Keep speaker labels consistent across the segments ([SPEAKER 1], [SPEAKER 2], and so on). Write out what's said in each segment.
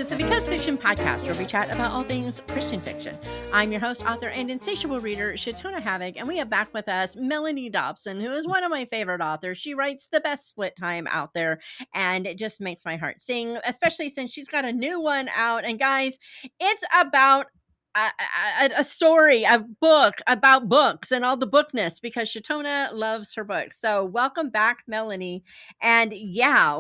[SPEAKER 1] is the Because Fiction podcast, where we chat about all things Christian fiction. I'm your host, author, and insatiable reader, Shatona Havoc, and we have back with us Melanie Dobson, who is one of my favorite authors. She writes the best split time out there, and it just makes my heart sing, especially since she's got a new one out. And guys, it's about a story, a book about books and all the bookness, because Shatona loves her books. So welcome back, Melanie. And yeah,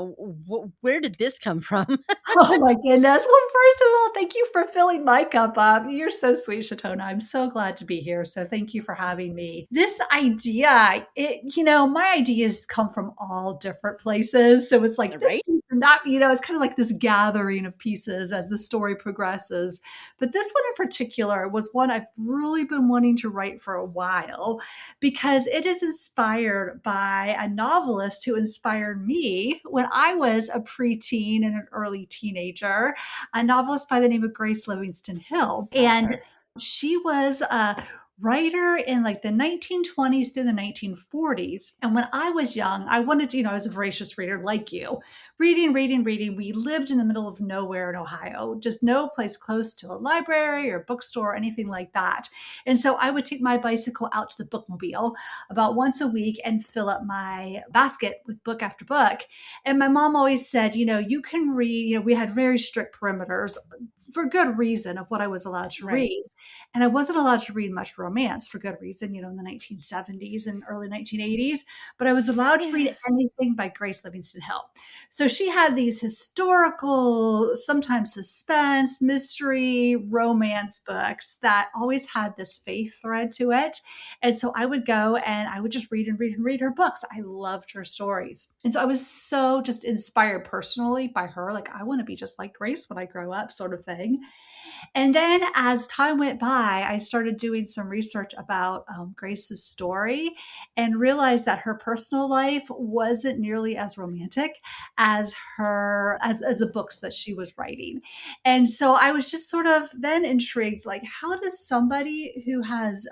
[SPEAKER 1] where did this come from?
[SPEAKER 2] Oh my goodness. Well, first of all, thank you for filling my cup up. You're so sweet, Shatona. I'm so glad to be here. So thank you for having me. This idea, my ideas come from all different places. So it's like this piece and that, it's kind of like this gathering of pieces as the story progresses. But this one in particular was one I've really been wanting to write for a while, because it is inspired by a novelist who inspired me when I was a preteen and an early teenager, a novelist by the name of Grace Livingston Hill. And she was a writer in like the 1920s through the 1940s. And when I was young, I wanted to, I was a voracious reader like you. Reading. We lived in the middle of nowhere in Ohio, just no place close to a library or bookstore or anything like that. And so I would take my bicycle out to the bookmobile about once a week and fill up my basket with book after book. And my mom always said, you can read, we had very strict perimeters for good reason of what I was allowed to read. And I wasn't allowed to read much romance for good reason, in the 1970s and early 1980s, but I was allowed to read anything by Grace Livingston Hill. So she had these historical, sometimes suspense, mystery, romance books that always had this faith thread to it. And so I would go and I would just read her books. I loved her stories. And so I was so just inspired personally by her. Like, I want to be just like Grace when I grow up, sort of thing. And then as time went by, I started doing some research about Grace's story and realized that her personal life wasn't nearly as romantic as as the books that she was writing. And so I was just sort of then intrigued, like, how does somebody who has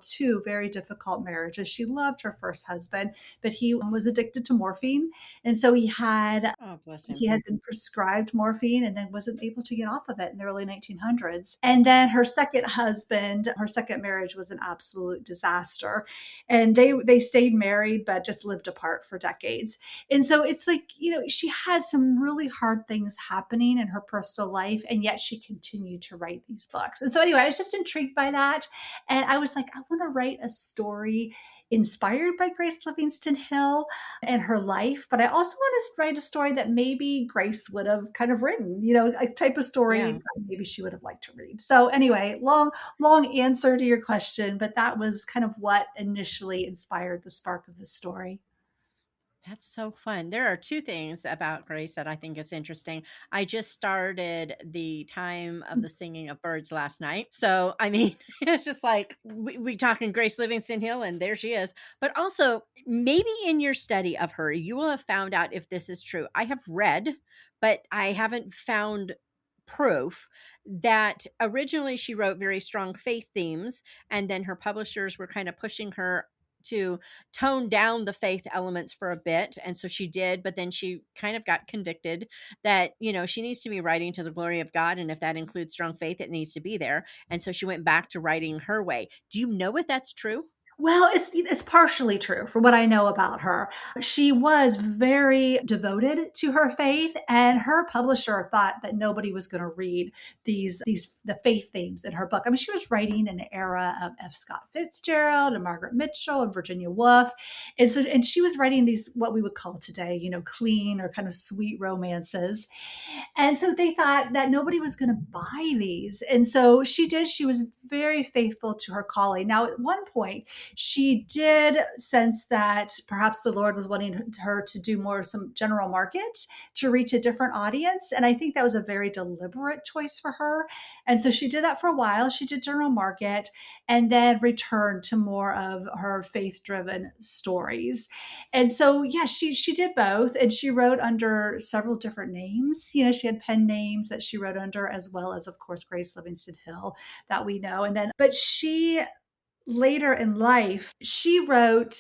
[SPEAKER 2] two very difficult marriages, she loved her first husband, but he was addicted to morphine. And so he had been prescribed morphine and then wasn't able to get off of it in the early 1900s. And then her second marriage was an absolute disaster. And they stayed married, but just lived apart for decades. And so it's like, she had some really hard things happening in her personal life, and yet she continued to write these books. And so anyway, I was just intrigued by that. And I was like, I want to write a story inspired by Grace Livingston Hill and her life, but I also want to write a story that maybe Grace would have kind of written, a type of story that maybe she would have liked to read. So anyway, long answer to your question, but that was kind of what initially inspired the spark of the story.
[SPEAKER 1] That's so fun. There are two things about Grace that I think is interesting. I just started the time of the singing of birds last night. So, I mean, it's just like we talking Grace Livingston Hill, and there she is. But also, maybe in your study of her, you will have found out if this is true. I have read, but I haven't found proof that originally she wrote very strong faith themes, and then her publishers were kind of pushing her to tone down the faith elements for a bit. And so she did, but then she kind of got convicted that, she needs to be writing to the glory of God. And if that includes strong faith, it needs to be there. And so she went back to writing her way. Do you know if that's true?
[SPEAKER 2] Well, it's partially true for what I know about her. She was very devoted to her faith, and her publisher thought that nobody was going to read the faith themes in her book. I mean, she was writing in an era of F. Scott Fitzgerald and Margaret Mitchell and Virginia Woolf. And she was writing these, what we would call today, clean or kind of sweet romances. And so they thought that nobody was going to buy these. And so she did. She was very faithful to her calling. Now, at one point, she did sense that perhaps the Lord was wanting her to do more of some general market to reach a different audience. And I think that was a very deliberate choice for her. And so she did that for a while. She did general market and then returned to more of her faith-driven stories. And so, yeah, she did both. And she wrote under several different names. She had pen names that she wrote under, as well as, of course, Grace Livingston Hill that we know. But she later in life, she wrote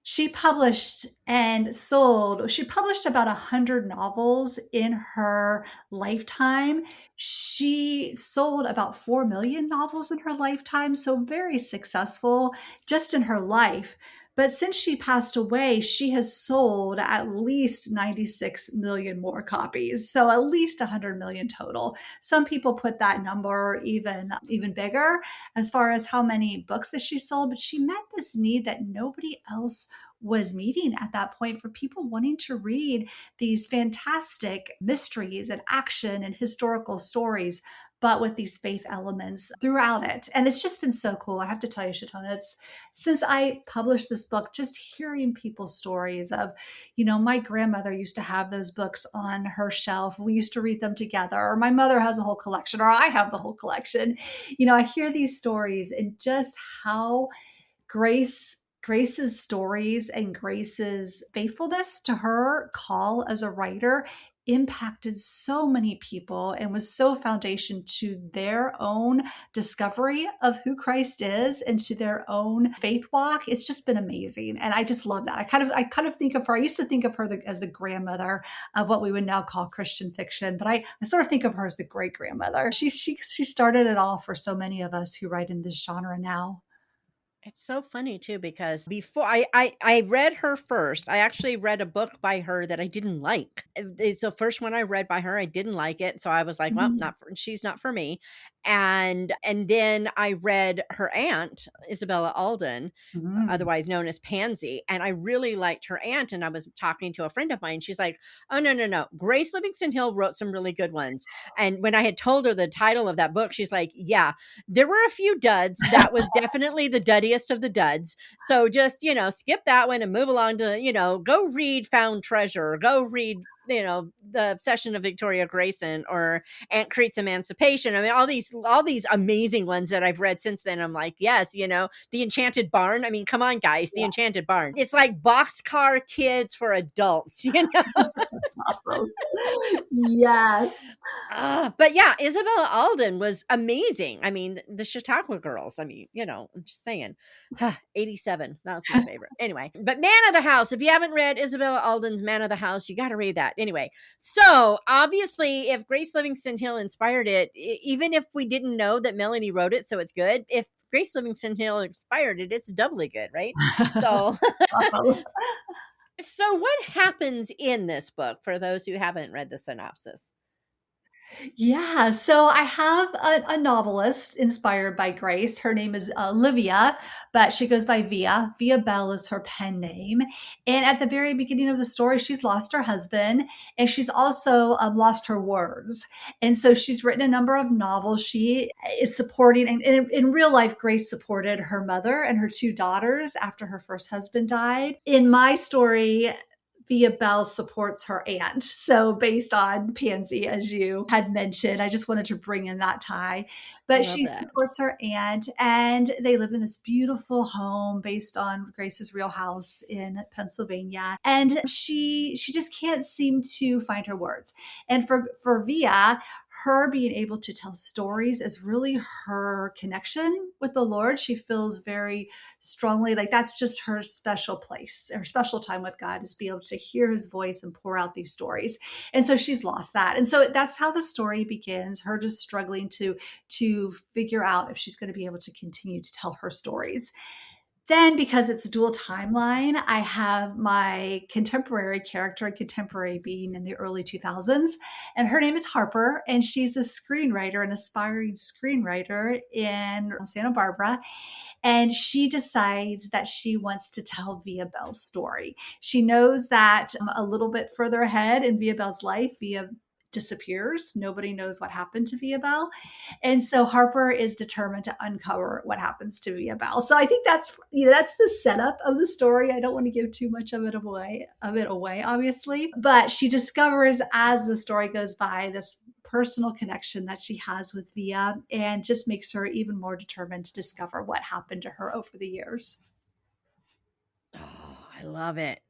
[SPEAKER 2] She published and sold, she published about 100 novels in her lifetime. She sold about 4 million novels in her lifetime, so very successful just in her life. But since she passed away, she has sold at least 96 million more copies. So at least 100 million total. Some people put that number even bigger as far as how many books that she sold, but she met this need that nobody else was meeting at that point for people wanting to read these fantastic mysteries and action and historical stories, but with these faith elements throughout it. And it's just been so cool. I have to tell you, Shatona, it's since I published this book, just hearing people's stories of, my grandmother used to have those books on her shelf. We used to read them together, or my mother has a whole collection, or I have the whole collection. I hear these stories and just how Grace's stories and Grace's faithfulness to her call as a writer impacted so many people and was so foundation to their own discovery of who Christ is and to their own faith walk. It's just been amazing. And I just love that. I kind of think of her, I used to think of her as the grandmother of what we would now call Christian fiction, but I sort of think of her as the great grandmother. She started it all for so many of us who write in this genre now.
[SPEAKER 1] It's so funny too because before I read her first. I actually read a book by her that I didn't like. It's the first one I read by her. I didn't like it, so I was like, "Well,
[SPEAKER 2] Mhm.
[SPEAKER 1] not for, she's not for me." And then I read her aunt, Isabella Alden,
[SPEAKER 2] Mhm.
[SPEAKER 1] otherwise known as Pansy, and I really liked her aunt. And I was talking to a friend of mine. She's like, "Oh no, no, no! Grace Livingston Hill wrote some really good ones." And when I had told her the title of that book, she's like, "Yeah, there were a few duds. That was definitely the duddiest of the duds. So just, skip that one and move along to, go read Found Treasure, or go read, The Obsession of Victoria Grayson or Aunt Crete's Emancipation." I mean, all these amazing ones that I've read since then. I'm like, yes, The Enchanted Barn. I mean, come on, guys, The Enchanted Barn. It's like Boxcar Kids for adults,
[SPEAKER 2] That's awesome. Yes.
[SPEAKER 1] But yeah, Isabella Alden was amazing. I mean, the Chautauqua Girls. I mean, I'm just saying. 87. That was my favorite. Anyway, but Man of the House. If you haven't read Isabella Alden's Man of the House, you got to read that. Anyway, so obviously, if Grace Livingston Hill inspired it, even if we didn't know that Melanie wrote it, so it's good. If Grace Livingston Hill inspired it, it's doubly good, right? So,
[SPEAKER 2] Awesome.
[SPEAKER 1] so what happens in this book for those who haven't read the synopsis?
[SPEAKER 2] Yeah, so I have a novelist inspired by Grace. Her name is Livia, but she goes by Via. Via Belle is her pen name. And at the very beginning of the story, she's lost her husband and she's also lost her words. And so she's written a number of novels. She is supporting, and in real life, Grace supported her mother and her two daughters after her first husband died. In my story, Via Belle supports her aunt. So based on Pansy, as you had mentioned, I just wanted to bring in that tie.
[SPEAKER 1] I
[SPEAKER 2] But
[SPEAKER 1] love
[SPEAKER 2] she
[SPEAKER 1] that.
[SPEAKER 2] supports her aunt, and they live in this beautiful home based on Grace's real house in Pennsylvania. And she just can't seem to find her words. And for Via, her being able to tell stories is really her connection with the Lord. She feels very strongly like that's just her special place, her special time with God, is be able to hear his voice and pour out these stories. And so she's lost that. And so that's how the story begins, her just struggling to figure out if she's going to be able to continue to tell her stories. Then, because it's a dual timeline, I have my contemporary character, contemporary being in the early 2000s, and her name is Harper, and she's a screenwriter, an aspiring screenwriter in Santa Barbara. And she decides that she wants to tell Via Belle's story. She knows that a little bit further ahead in Via Belle's life, Via disappears. Nobody knows what happened to Via Belle. And so Harper is determined to uncover what happens to Via Belle. So I think that's the setup of the story. I don't want to give too much of it away, obviously. But she discovers as the story goes by this personal connection that she has with Via, and just makes her even more determined to discover what happened to her over the years.
[SPEAKER 1] Oh, I love it.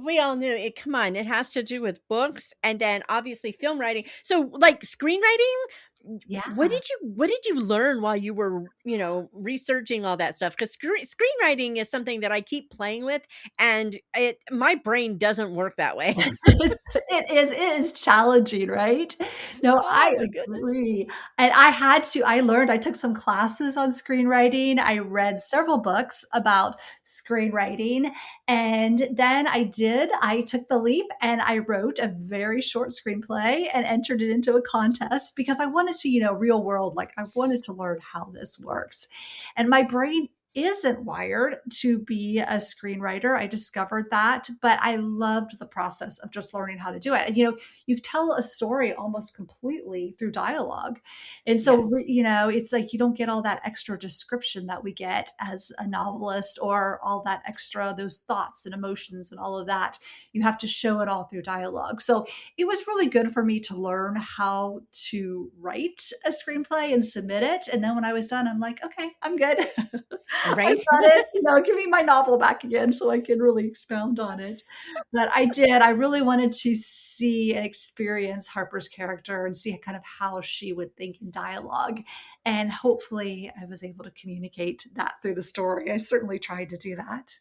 [SPEAKER 1] we all knew it. Come on, it has to do with books and then obviously film writing. So, like screenwriting,
[SPEAKER 2] Yeah.
[SPEAKER 1] what did you learn while you were, researching all that stuff? Because screenwriting is something that I keep playing with, and my brain doesn't work that way.
[SPEAKER 2] It is challenging, right? No, I
[SPEAKER 1] Oh my goodness.
[SPEAKER 2] agree. And I took some classes on screenwriting. I read several books about screenwriting. And then I took the leap and I wrote a very short screenplay and entered it into a contest because I wanted to, real world, like I wanted to learn how this works. And my brain isn't wired to be a screenwriter. I discovered that, but I loved the process of just learning how to do it. And, you tell a story almost completely through dialogue. And so,
[SPEAKER 1] Yes.
[SPEAKER 2] it's like you don't get all that extra description that we get as a novelist or all that extra, those thoughts and emotions and all of that. You have to show it all through dialogue. So it was really good for me to learn how to write a screenplay and submit it. And then when I was done, I'm like, okay, I'm good. I've
[SPEAKER 1] Right?
[SPEAKER 2] got it. Give me my novel back again so I can really expound on it. But I did. I really wanted to see and experience Harper's character and see kind of how she would think in dialogue. And hopefully I was able to communicate that through the story. I certainly tried to do that.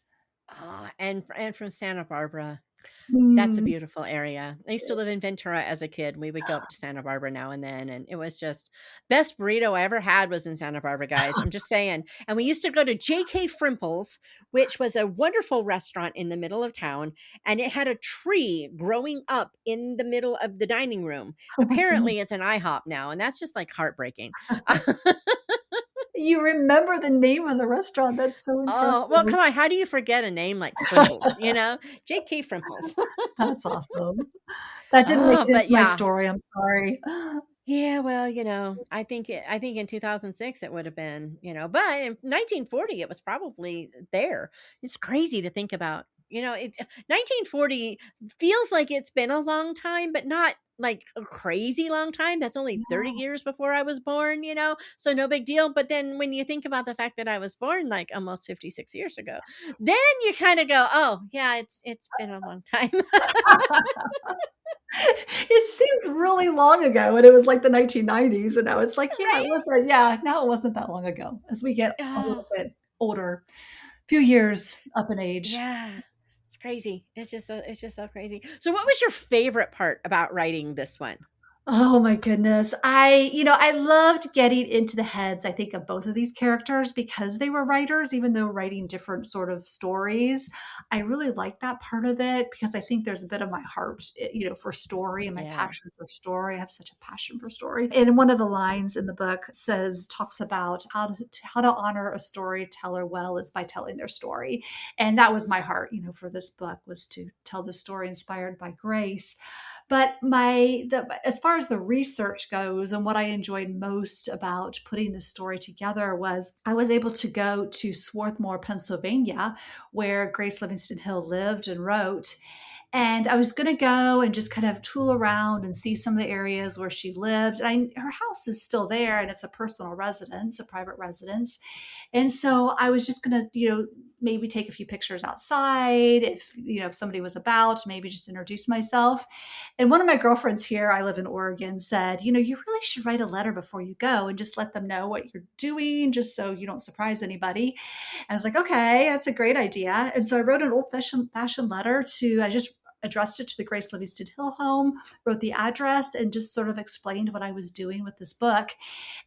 [SPEAKER 1] And from Santa Barbara. That's a
[SPEAKER 2] Mm.
[SPEAKER 1] beautiful area. I used to live in Ventura as a kid. We would go up to Santa Barbara now and then, and it was just best burrito I ever had was in Santa Barbara, guys. I'm just saying. And we used to go to J.K. Frimple's, which was a wonderful restaurant in the middle of town, and it had a tree growing up in the middle of the dining room.
[SPEAKER 2] Oh my goodness.
[SPEAKER 1] Apparently, it's an IHOP now, and that's just like heartbreaking.
[SPEAKER 2] You remember the name of the restaurant. That's so
[SPEAKER 1] Oh,
[SPEAKER 2] impressive.
[SPEAKER 1] well, come on. How do you forget a name like Frimples? J.K. Frimples.
[SPEAKER 2] That's awesome. That didn't make
[SPEAKER 1] Oh,
[SPEAKER 2] it into
[SPEAKER 1] but
[SPEAKER 2] my
[SPEAKER 1] yeah.
[SPEAKER 2] story. I'm sorry.
[SPEAKER 1] Yeah, well, I think in 2006 it would have been, but in 1940 it was probably there. It's crazy to think about. 1940 feels like it's been a long time, but not like a crazy long time. That's only 30
[SPEAKER 2] Yeah.
[SPEAKER 1] years before I was born, so no big deal. But then when you think about the fact that I was born like almost 56 years ago, then you kind of go, "Oh, yeah, it's been a long time."
[SPEAKER 2] It seemed really long ago, and it was like the 1990s, and now it's like,
[SPEAKER 1] Right?
[SPEAKER 2] now it wasn't that long ago as we get a
[SPEAKER 1] Oh.
[SPEAKER 2] little bit older, few years up in age.
[SPEAKER 1] Yeah. It's crazy. It's just so crazy. So what was your favorite part about writing this one?
[SPEAKER 2] Oh my goodness. I loved getting into the heads, I think, of both of these characters because they were writers, even though writing different sort of stories. I really like that part of it because I think there's a bit of my heart, for story and my
[SPEAKER 1] Yeah.
[SPEAKER 2] passion for story. I have such a passion for story. And one of the lines in the book talks about how to honor a storyteller well is by telling their story. And that was my heart, for this book was to tell the story inspired by Grace. But as far as the research goes, and what I enjoyed most about putting this story together was I was able to go to Swarthmore, Pennsylvania, where Grace Livingston Hill lived and wrote. And I was going to go and just kind of tool around and see some of the areas where she lived. And her house is still there, and it's a personal residence, a private residence. And so I was just going to, maybe take a few pictures outside if somebody was about, maybe just introduce myself. And one of my girlfriends here, I live in Oregon, said, you really should write a letter before you go and just let them know what you're doing, just so you don't surprise anybody. And I was like, okay, that's a great idea. And so I wrote an old fashioned letter I just addressed it to the Grace Livingston Hill home, wrote the address, and just sort of explained what I was doing with this book.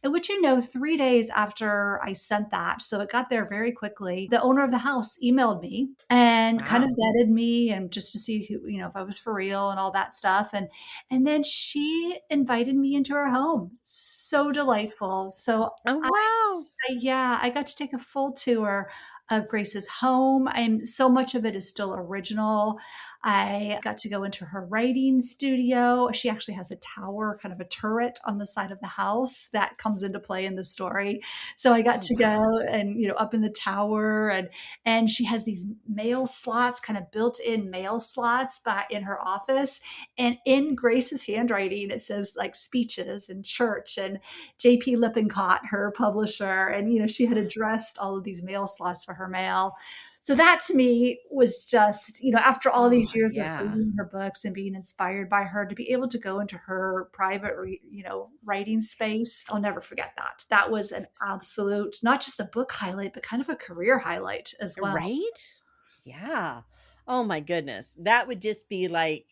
[SPEAKER 2] And 3 days after I sent that, so it got there very quickly, the owner of the house emailed me and kind of
[SPEAKER 1] Wow.
[SPEAKER 2] vetted me and just to see who, if I was for real and all that stuff. And then she invited me into her home. So delightful. So
[SPEAKER 1] Oh, wow.
[SPEAKER 2] yeah, I got to take a full tour of Grace's home. So much of it is still original. I got to go into her writing studio. She actually has a tower, kind of a turret on the side of the house that comes into play in the story. So I got
[SPEAKER 1] Oh,
[SPEAKER 2] to go
[SPEAKER 1] wow.
[SPEAKER 2] and up in the tower, and she has these mail slots, kind of built-in mail slots in her office. And in Grace's handwriting, it says like speeches and church and JP Lippincott, her publisher, there. And, she had addressed all of these mail slots for her mail. So that to me was just, after all
[SPEAKER 1] Oh,
[SPEAKER 2] these years of
[SPEAKER 1] yeah.
[SPEAKER 2] reading her books and being inspired by her, to be able to go into her private, writing space, I'll never forget that. That was an absolute, not just a book highlight, but kind of a career highlight as well.
[SPEAKER 1] Right? Yeah. Oh my goodness. That would just be like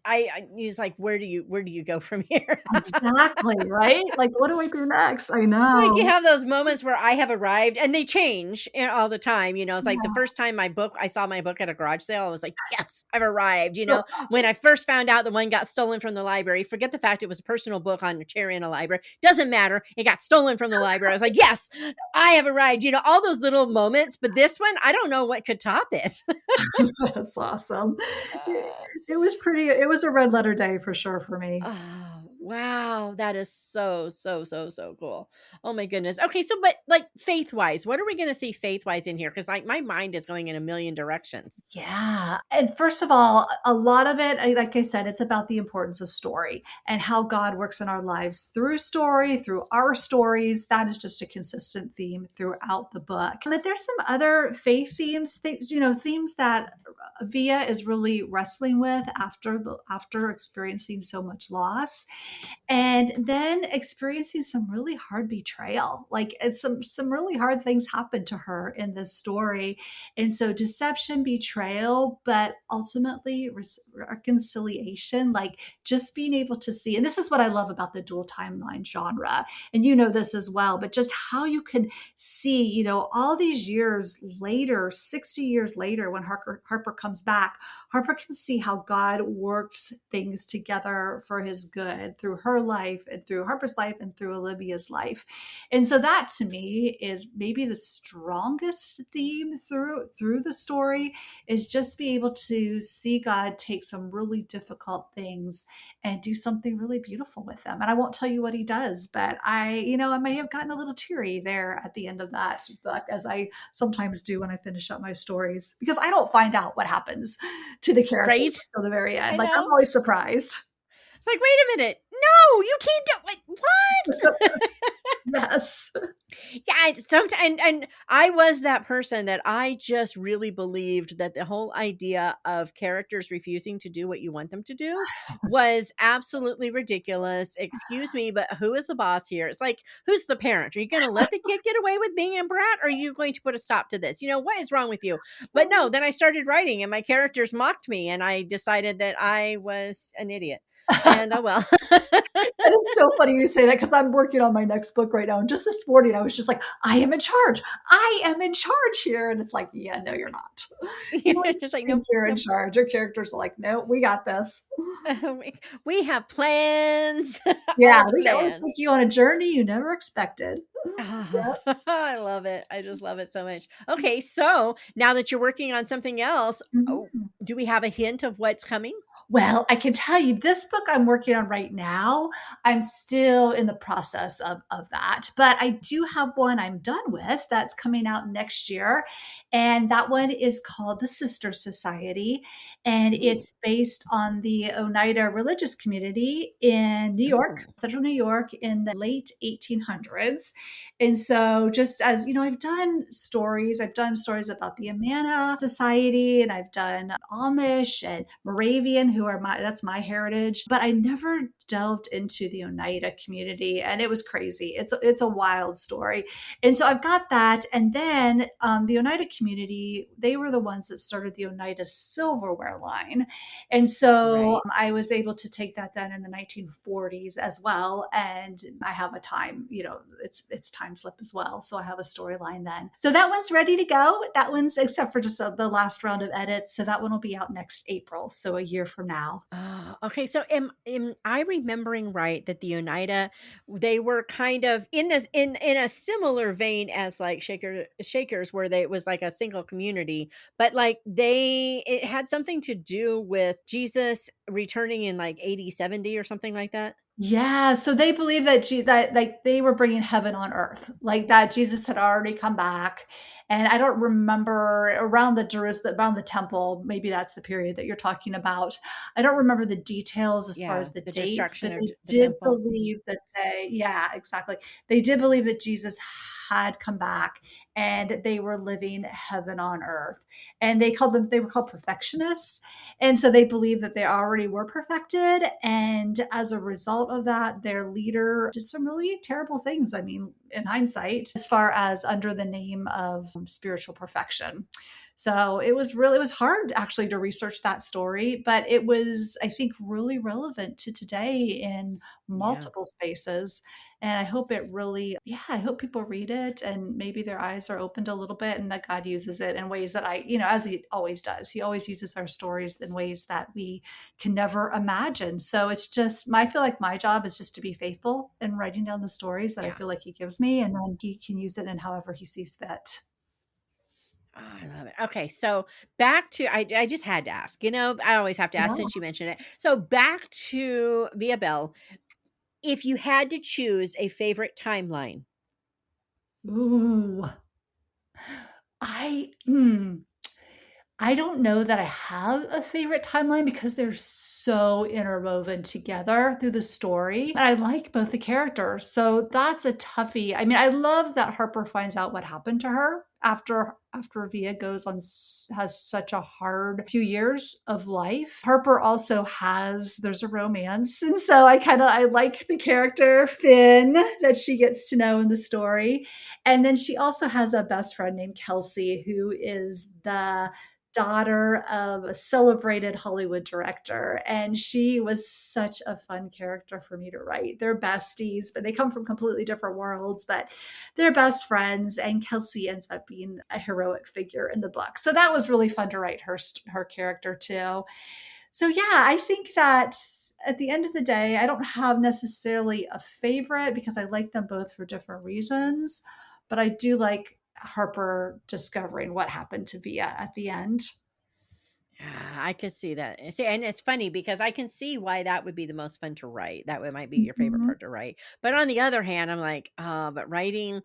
[SPEAKER 1] I he's like, where do you go from here?
[SPEAKER 2] Exactly, right? Like, what do I do next? I
[SPEAKER 1] Like, you
[SPEAKER 2] know.
[SPEAKER 1] have those moments where I have arrived and they change, all the time, it's like the
[SPEAKER 2] Yeah.
[SPEAKER 1] first time I saw my book at a garage sale, I was like, "Yes, I've arrived." When I first found out the one got stolen from the library, forget the fact it was a personal book on a chair in a library, doesn't matter, it got stolen from the library. I was like, "Yes, I have arrived," all those little moments, but this one, I don't know what could top it.
[SPEAKER 2] That's awesome. It
[SPEAKER 1] Uh,
[SPEAKER 2] it was a red letter day for sure for me.
[SPEAKER 1] Oh, wow. That is so, so, so, so cool. Oh my goodness. Okay, so but like faith-wise, what are we gonna see faith-wise in here? Because like my mind is going in a million directions.
[SPEAKER 2] Yeah. And first of all, a lot of it, like I said, it's about the importance of story and how God works in our lives through story, through our stories. That is just a consistent theme throughout the book. But there's some other faith themes, themes that Via is really wrestling with after experiencing so much loss, and then experiencing some really hard betrayal. Like, it's some really hard things happen to her in this story, and so deception, betrayal, but ultimately reconciliation, like just being able to see. And this is what I love about the dual timeline genre. And this as well, but just how you can see, all these years later, 60 years later, when Harper comes back, Harper can see how God works things together for his good through her life and through Harper's life and through Olivia's life. And so that to me is maybe the strongest theme through the story, is just be able to see God take some really difficult things and do something really beautiful with them. And I won't tell you what he does, but I may have gotten a little teary there at the end of that book, as I sometimes do when I finish up my stories, because I don't find out what happens to the characters
[SPEAKER 1] Right?
[SPEAKER 2] until the very
[SPEAKER 1] I
[SPEAKER 2] end. Like, I'm
[SPEAKER 1] know.
[SPEAKER 2] always surprised.
[SPEAKER 1] It's like, wait a minute. No, you can't do like what?
[SPEAKER 2] Yes.
[SPEAKER 1] Yeah, it's sometimes and I was that person that I just really believed that the whole idea of characters refusing to do what you want them to do was absolutely ridiculous. Excuse me, but who is the boss here? It's like, who's the parent? Are you going to let the kid get away with being a brat, or are you going to put a stop to this? What is wrong with you? But no, then I started writing and my characters mocked me and I decided that I was an idiot. And oh well.
[SPEAKER 2] And it's so funny you say that, because I'm working on my next book right now. And just this morning, I was just like, I am in charge. I am in charge here. And it's like, yeah, no, you're not. You always
[SPEAKER 1] It's like,
[SPEAKER 2] think
[SPEAKER 1] nope,
[SPEAKER 2] you're in
[SPEAKER 1] nope.
[SPEAKER 2] charge. Your characters are like, no, we got this.
[SPEAKER 1] We have plans,
[SPEAKER 2] Yeah,
[SPEAKER 1] old
[SPEAKER 2] they always take
[SPEAKER 1] plans.
[SPEAKER 2] you on a journey you never expected.
[SPEAKER 1] Ah, I love it. I just love it so much. Okay, so now that you're working on something else, oh,
[SPEAKER 2] Mhm.
[SPEAKER 1] do we have a hint of what's coming?
[SPEAKER 2] Well, I can tell you, this book I'm working on right now, I'm still in the process of that. But I do have one I'm done with that's coming out next year. And that one is called The Sister Society. And
[SPEAKER 1] Ooh,
[SPEAKER 2] it's based on the Oneida religious community in New York,
[SPEAKER 1] ooh,
[SPEAKER 2] central New York, in the late 1800s. And so, just as I've done stories about the Amana Society, and I've done Amish and Moravian, that's my heritage. But I never delved into the Oneida community, and it was crazy. It's a wild story. And so I've got that. And then the Oneida community, they were the ones that started the Oneida silverware line. And so
[SPEAKER 1] right.
[SPEAKER 2] I was able to take that then in the 1940s as well. And I have a time, it's time slip as well. So I have a storyline then. So that one's ready to go. That one's, except for just the last round of edits. So that one will be out next April. So a year from now.
[SPEAKER 1] Oh, okay. So am I remembering right that the Oneida, they were kind of in this in a similar vein as like Shakers, where it was like a single community, but like it had something to do with Jesus returning in like 80 70 or something like that.
[SPEAKER 2] Yeah, so they believe that like they were bringing heaven on earth, like that Jesus had already come back. And I don't remember around around the temple, maybe that's the period that you're talking about. I don't remember the details as far
[SPEAKER 1] Yeah,
[SPEAKER 2] as the
[SPEAKER 1] the
[SPEAKER 2] dates,
[SPEAKER 1] destruction
[SPEAKER 2] but
[SPEAKER 1] of
[SPEAKER 2] they
[SPEAKER 1] the
[SPEAKER 2] did
[SPEAKER 1] temple.
[SPEAKER 2] believe that yeah, exactly. They did believe that Jesus had come back and they were living heaven on earth. And they were called perfectionists. And so they believed that they already were perfected. And as a result of that, their leader did some really terrible things. I mean, in hindsight, as far as under the name of spiritual perfection. So it was hard actually to research that story, but it was, I think, really relevant to today in
[SPEAKER 1] Yeah.
[SPEAKER 2] multiple spaces. And I hope it really, yeah, I hope people read it and maybe their eyes are opened a little bit and that God uses it in ways that as he always does, he always uses our stories in ways that we can never imagine. So it's just, I feel like my job is just to be faithful in writing down the stories that I
[SPEAKER 1] Yeah.
[SPEAKER 2] feel like he gives me, and then he can use it in however he sees fit.
[SPEAKER 1] Oh, I love it. Okay, so back to I just had to ask. I always have to ask
[SPEAKER 2] Yeah.
[SPEAKER 1] since you mentioned it. So back to Via Belle. If you had to choose a favorite timeline,
[SPEAKER 2] Ooh. I hmm. I don't know that I have a favorite timeline because they're so interwoven together through the story. And I like both the characters. So that's a toughie. I mean, I love that Harper finds out what happened to her after Via has such a hard few years of life. Harper also there's a romance. And so I like the character Finn that she gets to know in the story. And then she also has a best friend named Kelsey, who is the daughter of a celebrated Hollywood director. And she was such a fun character for me to write. They're besties, but they come from completely different worlds, but they're best friends. And Kelsey ends up being a heroic figure in the book. So that was really fun to write her character too. So yeah, I think that at the end of the day, I don't have necessarily a favorite because I like them both for different reasons, but I do like Harper discovering what happened to Via at the end.
[SPEAKER 1] I could see that. See, and it's funny because I can see why that would be the most fun to write. That might be your favorite
[SPEAKER 2] Mhm.
[SPEAKER 1] part to write. But on the other hand, I'm like, but writing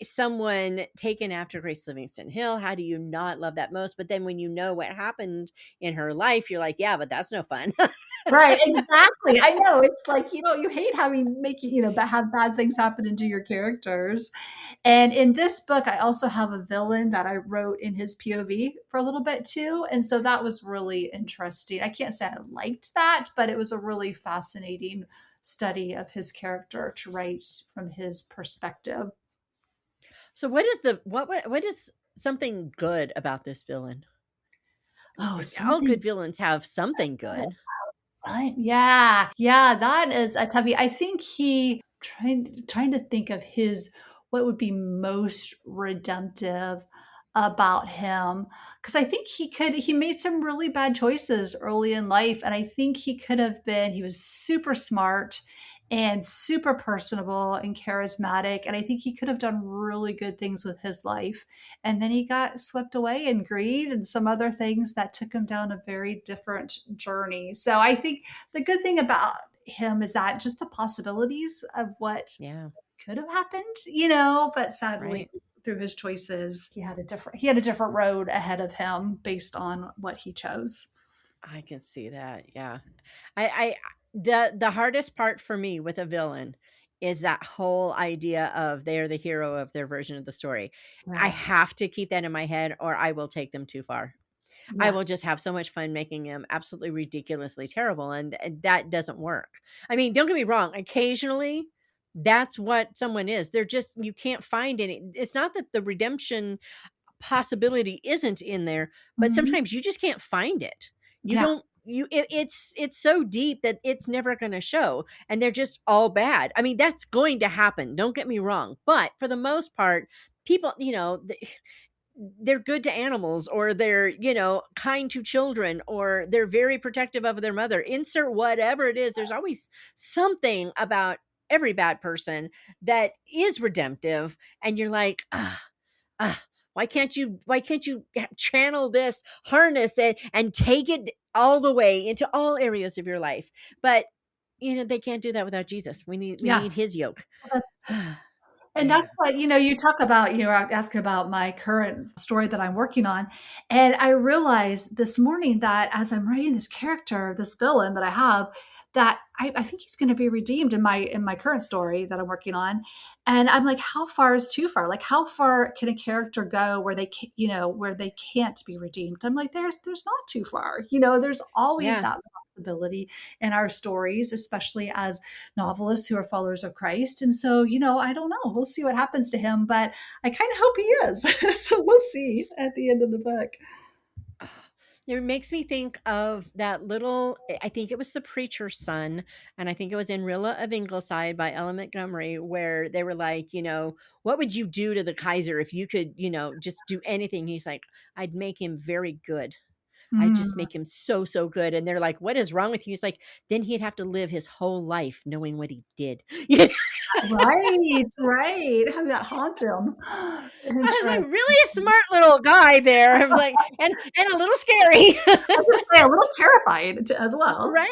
[SPEAKER 1] someone taken after Grace Livingston Hill, how do you not love that most? But then when you know what happened in her life, you're like, yeah, but that's no fun.
[SPEAKER 2] Right, exactly. I know. It's like, you hate have bad things happen to your characters. And in this book, I also have a villain that I wrote in his POV for a little bit too. And so that was really interesting. I can't say I liked that, but it was a really fascinating study of his character to write from his perspective.
[SPEAKER 1] So what is something good about this villain?
[SPEAKER 2] Oh,
[SPEAKER 1] All good
[SPEAKER 2] something
[SPEAKER 1] villains have something good.
[SPEAKER 2] fun. Yeah. Yeah, that is a toughie. I think he trying to think of his what would be most redemptive about him, because I think he made some really bad choices early in life, and I think he was super smart and super personable and charismatic, and I think he could have done really good things with his life. And then he got swept away in greed and some other things that took him down a very different journey. So I think the good thing about him is that just the possibilities of what
[SPEAKER 1] Yeah,
[SPEAKER 2] could have happened, but sadly
[SPEAKER 1] right.
[SPEAKER 2] through his choices, he had a different road ahead of him based on what he chose.
[SPEAKER 1] I can see that. Yeah. I the hardest part for me with a villain is that whole idea of they're the hero of their version of the story. I
[SPEAKER 2] Right.
[SPEAKER 1] have to keep that in my head or I will take them too far. I
[SPEAKER 2] Yeah.
[SPEAKER 1] will just have so much fun making them absolutely ridiculously terrible and that doesn't work. I mean, don't get me wrong, occasionally that's what someone is. They're just you can't find any. It's not that the redemption possibility isn't in there, but
[SPEAKER 2] Mhm.
[SPEAKER 1] sometimes you just can't find it. You
[SPEAKER 2] Yeah.
[SPEAKER 1] don't it's so deep that it's never going to show and they're just all bad. I mean, that's going to happen. Don't get me wrong, but for the most part, people, they're good to animals or they're, kind to children or they're very protective of their mother. Insert whatever it is, there's always something about every bad person that is redemptive and you're like, ah, why can't you channel this, harness it and take it all the way into all areas of your life? But they can't do that without Jesus. We need
[SPEAKER 2] Yeah.
[SPEAKER 1] his yoke.
[SPEAKER 2] Well, And
[SPEAKER 1] Yeah.
[SPEAKER 2] that's what, you talk about, you were asking about my current story that I'm working on. And I realized this morning that as I'm writing this character, this villain that I have, that I think he's going to be redeemed in my current story that I'm working on. And I'm like, how far is too far? Like, how far can a character go where where they can't be redeemed? I'm like, there's not too far. There's always
[SPEAKER 1] Yeah.
[SPEAKER 2] that possibility in our stories, especially as novelists who are followers of Christ. And so, I don't know. We'll see what happens to him, but I kind of hope he is. So we'll see at the end of the book.
[SPEAKER 1] It makes me think of that little, I think it was The Preacher's Son, and I think it was in Rilla of Ingleside by Ella Montgomery, where they were like, what would you do to the Kaiser if you could, just do anything? He's like, I'd make him very good. I'd just
[SPEAKER 2] Mm,
[SPEAKER 1] make him so, so good. And they're like, what is wrong with you? He's like, then he'd have to live his whole life knowing what he did.
[SPEAKER 2] right, right. Have that haunt him.
[SPEAKER 1] I was like,
[SPEAKER 2] Interesting.
[SPEAKER 1] really a smart little guy there. I was like, and a little scary.
[SPEAKER 2] I was gonna say a little terrified as well.
[SPEAKER 1] Right?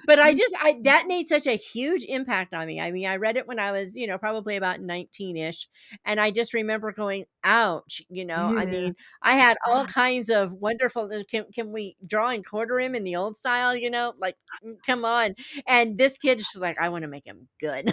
[SPEAKER 1] But that made such a huge impact on me. I mean, I read it when I was, probably about 19-ish, and I just remember going, ouch, I
[SPEAKER 2] Yeah.
[SPEAKER 1] mean, I had all kinds of wonderful, can we draw and quarter him in the old style, like, come on. And this kid is just like, I want to make him good.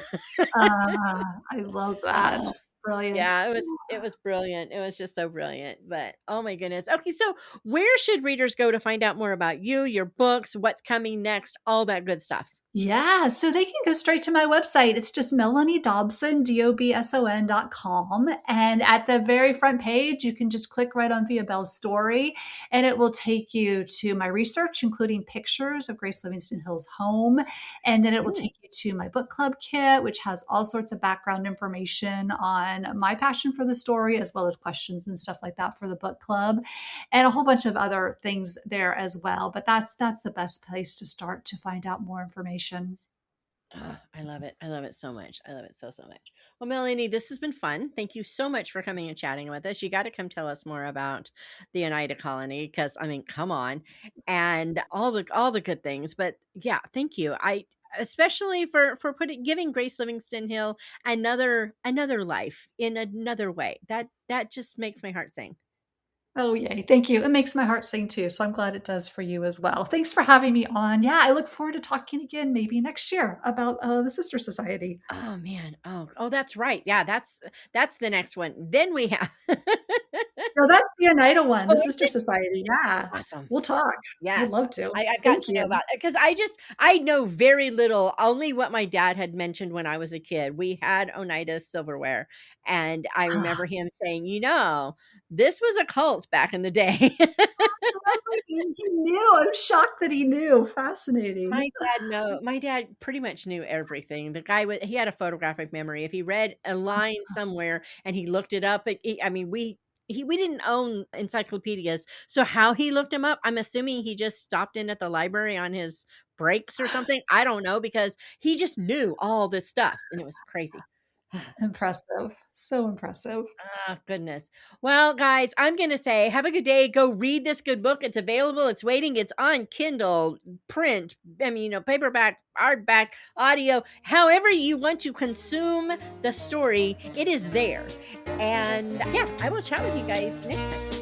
[SPEAKER 2] I love that.
[SPEAKER 1] Oh,
[SPEAKER 2] Brilliant.
[SPEAKER 1] yeah, it was brilliant. It was just so brilliant. But oh my goodness. Okay, so where should readers go to find out more about you, your books, what's coming next, all that good stuff?
[SPEAKER 2] Yeah, so they can go straight to my website. It's just Melanie Dobson, Dobson.com. And at the very front page, you can just click right on Via Belle's story, and it will take you to my research, including pictures of Grace Livingston Hill's home. And then it will
[SPEAKER 1] Ooh.
[SPEAKER 2] take you to my book club kit, which has all sorts of background information on my passion for the story, as well as questions and stuff like that for the book club, and a whole bunch of other things there as well. But that's the best place to start to find out more information.
[SPEAKER 1] Oh, I love it. I love it so much. I love it so, so much. Well, Melanie, this has been fun. Thank you so much for coming and chatting with us. You got to come tell us more about the Oneida Colony because I mean, come on, and all the good things. But yeah, thank you. I especially for giving Grace Livingston Hill another life in another way. That just makes my heart sing.
[SPEAKER 2] Oh, yay. Thank you. It makes my heart sing too. So I'm glad it does for you as well. Thanks for having me on. Yeah, I look forward to talking again maybe next year about the Sister Society.
[SPEAKER 1] Oh man. Oh, that's right. Yeah, that's the next one. Then we have.
[SPEAKER 2] No, that's the Oneida one,
[SPEAKER 1] Oh,
[SPEAKER 2] the
[SPEAKER 1] is
[SPEAKER 2] Sister
[SPEAKER 1] it?
[SPEAKER 2] Society. Yeah.
[SPEAKER 1] Awesome.
[SPEAKER 2] We'll talk. I'd
[SPEAKER 1] Yes.
[SPEAKER 2] love to.
[SPEAKER 1] I've got
[SPEAKER 2] Thank
[SPEAKER 1] to know
[SPEAKER 2] you.
[SPEAKER 1] about it because I know very little, only what my dad had mentioned when I was a kid. We had Oneida silverware, and I
[SPEAKER 2] Ah,
[SPEAKER 1] remember him saying, this was a cult back in the day.
[SPEAKER 2] he knew. I'm shocked that he knew. Fascinating.
[SPEAKER 1] My dad pretty much knew everything. The guy he had a photographic memory. If he read a line somewhere and he looked it up, I mean, we didn't own encyclopedias, so how he looked him up, I'm assuming he just stopped in at the library on his breaks or something. I don't know because he just knew all this stuff, and it was crazy.
[SPEAKER 2] Impressive. So impressive.
[SPEAKER 1] Ah, goodness. Well, guys, I'm going to say have a good day. Go read this good book. It's available. It's waiting. It's on Kindle, print, I mean, paperback, hardback, audio, however you want to consume the story, it is there. And yeah, I will chat with you guys next time.